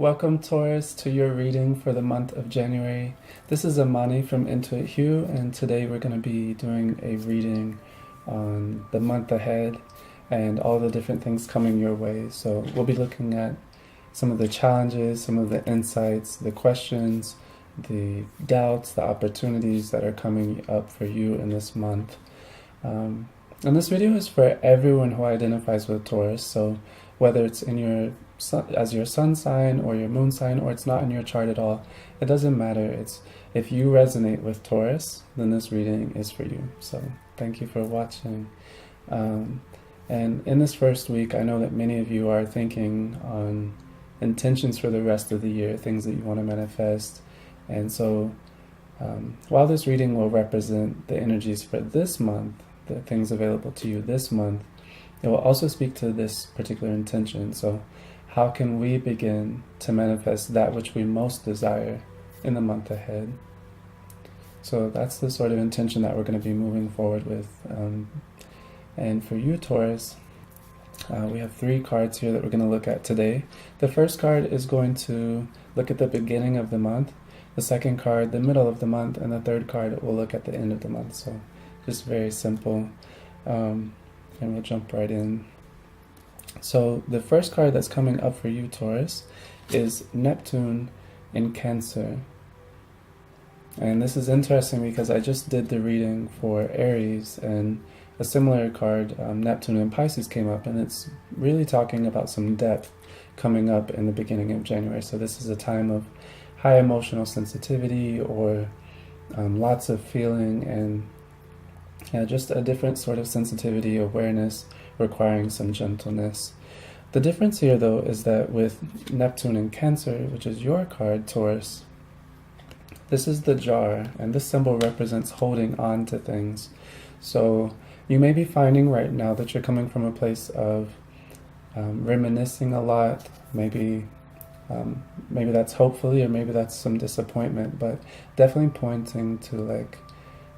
Welcome, Taurus, to your reading for the month of January. This is Amani from Year of Hue, and today we're going to be doing a reading on the month ahead and all the different things coming your way. So we'll be looking at some of the challenges, some of the insights, the questions, the doubts, the opportunities that are coming up for you in this month. And this video is for everyone who identifies with Taurus, so whether it's in your as your sun sign or your moon sign, or it's not in your chart at all, it doesn't matter. It's if you resonate with Taurus, then this reading is for you. So thank you for watching. And in this first week, I know that many of you are thinking on intentions for the rest of the year, things that you want to manifest. And so while this reading will represent the energies for this month, the things available to you this month, it will also speak to this particular intention. So how can we begin to manifest that which we most desire in the month ahead? So that's the sort of intention that we're going to be moving forward with. And for you, Taurus, we have 3 cards here that we're going to look at today. The first card is going to look at the beginning of the month, the second card, the middle of the month, and the third card will look at the end of the month. So just very simple. And we'll jump right in. So the first card that's coming up for you, Taurus, is Neptune in Cancer. And this is interesting because I just did the reading for Aries, and a similar card, Neptune in Pisces, came up, and it's really talking about some depth coming up in the beginning of January. So this is a time of high emotional sensitivity, or lots of feeling, and just a different sort of sensitivity, awareness, requiring some gentleness. The difference here, though, is that with Neptune in Cancer, which is your card, Taurus, this is the jar, and this symbol represents holding on to things. So you may be finding right now that you're coming from a place of reminiscing a lot, maybe that's hopefully, or maybe that's some disappointment, but definitely pointing to like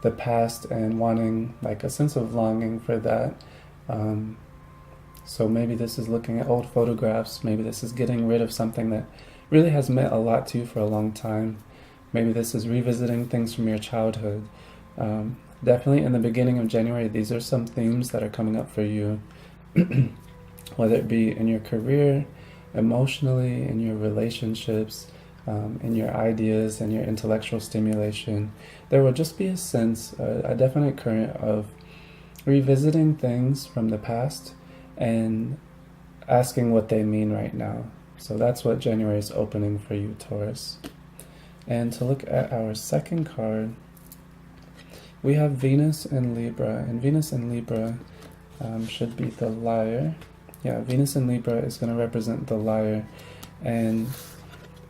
the past and wanting like a sense of longing for that. So maybe this is looking at old photographs, maybe this is getting rid of something that really has meant a lot to you for a long time. Maybe this is revisiting things from your childhood. Definitely in the beginning of January, these are some themes that are coming up for you, whether it be in your career, emotionally, in your relationships, in your ideas and your intellectual stimulation. There will just be a sense, a definite current of revisiting things from the past and asking what they mean right now. So that's what January is opening for you, Taurus. And to look at our second card, we have Venus in Libra, and Venus in Libra should be the liar. Yeah, Venus in Libra is going to represent the liar, and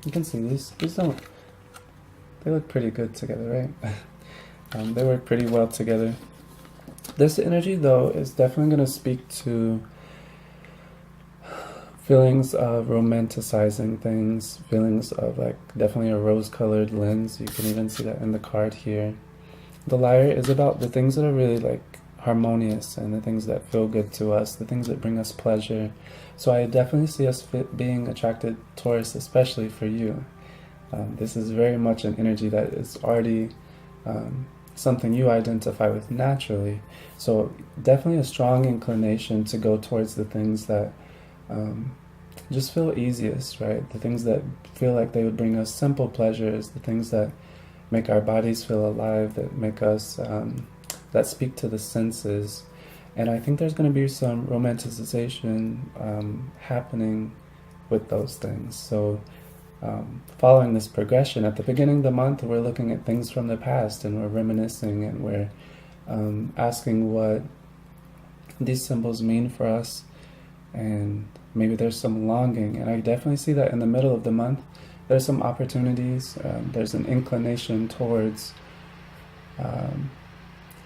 you can see these they look pretty good together, right? They work pretty well together. This energy, though, is definitely going to speak to feelings of romanticizing things, feelings of like definitely a rose-colored lens. You can even see that in the card here. The liar is about the things that are really like harmonious and the things that feel good to us, the things that bring us pleasure. So I definitely see us being attracted, Taurus, especially for you. This is very much an energy that is already something you identify with naturally. So definitely a strong inclination to go towards the things that just feel easiest, right? The things that feel like they would bring us simple pleasures, the things that make our bodies feel alive, that make us, that speak to the senses. And I think there's going to be some romanticization happening with those things. So following this progression, at the beginning of the month, we're looking at things from the past, and we're reminiscing, and we're asking what these symbols mean for us, and maybe there's some longing. And I definitely see that in the middle of the month, there's some opportunities, there's an inclination towards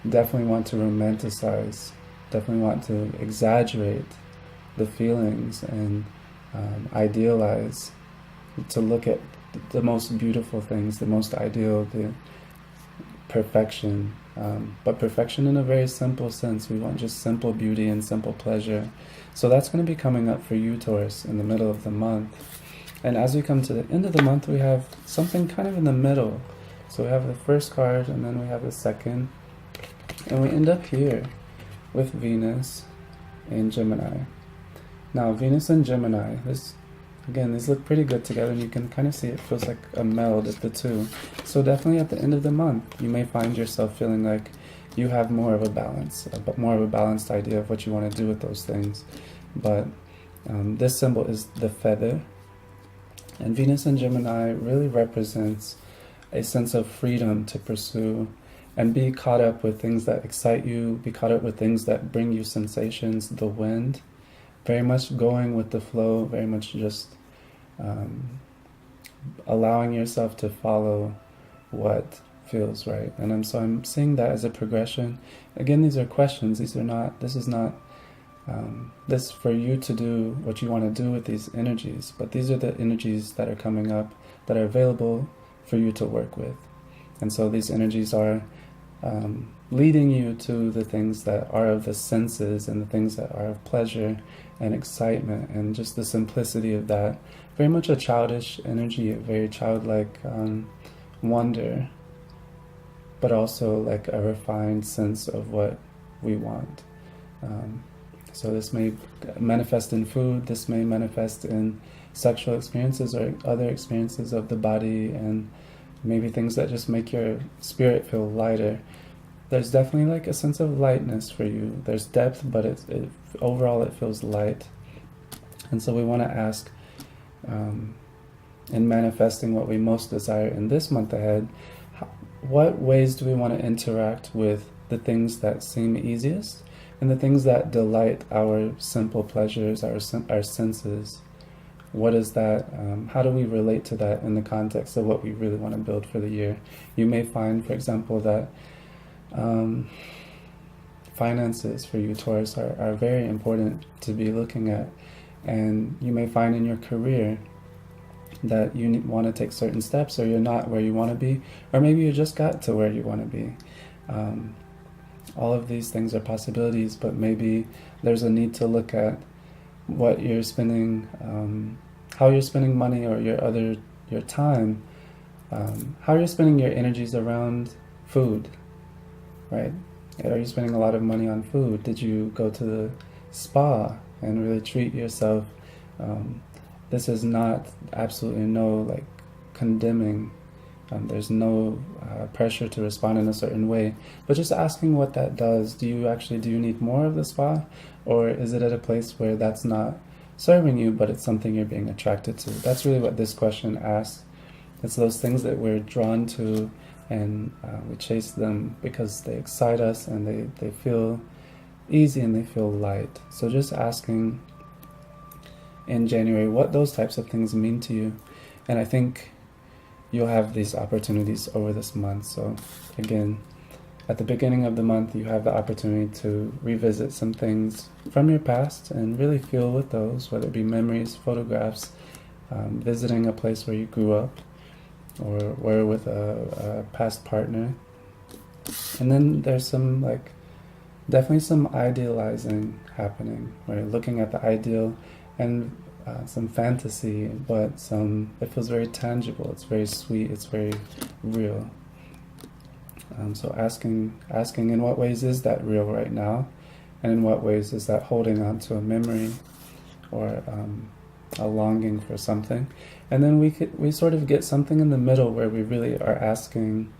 definitely want to romanticize, definitely want to exaggerate the feelings and idealize, to look at the most beautiful things, the most ideal, the perfection, but perfection in a very simple sense. We want just simple beauty and simple pleasure. So that's going to be coming up for you, Taurus, in the middle of the month. And as we come to the end of the month, we have something kind of in the middle. So we have the first card, and then we have the second, and we end up here with Venus in Gemini. Now, Venus and Gemini, these look pretty good together, and you can kind of see it feels like a meld of the two. So definitely at the end of the month, you may find yourself feeling like you have more of a balance, but more of a balanced idea of what you want to do with those things. But this symbol is the feather, and Venus in Gemini really represents a sense of freedom to pursue and be caught up with things that excite you, be caught up with things that bring you sensations, the wind, very much going with the flow, very much just allowing yourself to follow what feels right. And so I'm seeing that as a progression. Again, these are questions. This is not this for you to do what you want to do with these energies, but these are the energies that are coming up, that are available for you to work with. And so these energies are leading you to the things that are of the senses and the things that are of pleasure and excitement and just the simplicity of that. Very much a childish energy, a very childlike wonder, but also like a refined sense of what we want. So this may manifest in food, this may manifest in sexual experiences or other experiences of the body, and maybe things that just make your spirit feel lighter. There's definitely like a sense of lightness for you. There's depth, but overall it feels light. And so we want to ask, in manifesting what we most desire in this month ahead, what ways do we want to interact with the things that seem easiest and the things that delight our simple pleasures, our senses? What is that? How do we relate to that in the context of what we really want to build for the year? You may find, for example, that finances for you, Taurus, are very important to be looking at. And you may find in your career that you want to take certain steps, or you're not where you want to be, or maybe you just got to where you want to be. All of these things are possibilities, but maybe there's a need to look at what you're spending, how you're spending money or your time, how you're spending your energies around food, right? Are you spending a lot of money on food? Did you go to the spa and really treat yourself? This is not absolutely no like condemning. There's no pressure to respond in a certain way, but just asking what that does. Do you need more of the spa, or is it at a place where that's not serving you, but it's something you're being attracted to? That's really what this question asks. It's those things that we're drawn to, and we chase them because they excite us and they feel easy and they feel light. So just asking in January what those types of things mean to you. And I think you'll have these opportunities over this month. So again, at the beginning of the month, you have the opportunity to revisit some things from your past and really feel with those, whether it be memories, photographs, visiting a place where you grew up, or were with a past partner. And then there's definitely some idealizing happening, where you're looking at the ideal and some fantasy, but it feels very tangible, it's very sweet, it's very real. So asking in what ways is that real right now, and in what ways is that holding on to a memory or a longing for something. And then we sort of get something in the middle where we really are asking,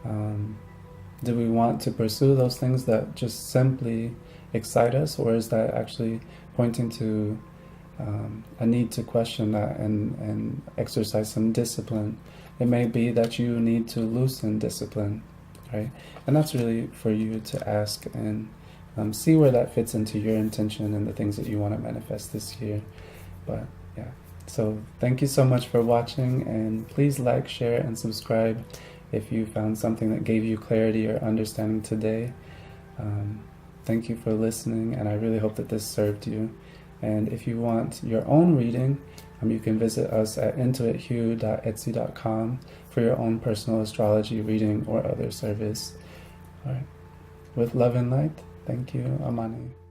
do we want to pursue those things that just simply excite us, or is that actually pointing to a need to question that and exercise some discipline? It may be that you need to loosen discipline, right? And that's really for you to ask and see where that fits into your intention and the things that you want to manifest this year. But yeah, so thank you so much for watching, and please like, share, and subscribe if you found something that gave you clarity or understanding today. Thank you for listening, and I really hope that this served you. And if you want your own reading, you can visit us at intuithue.etsy.com for your own personal astrology reading or other service. All right. With love and light, thank you, Amani.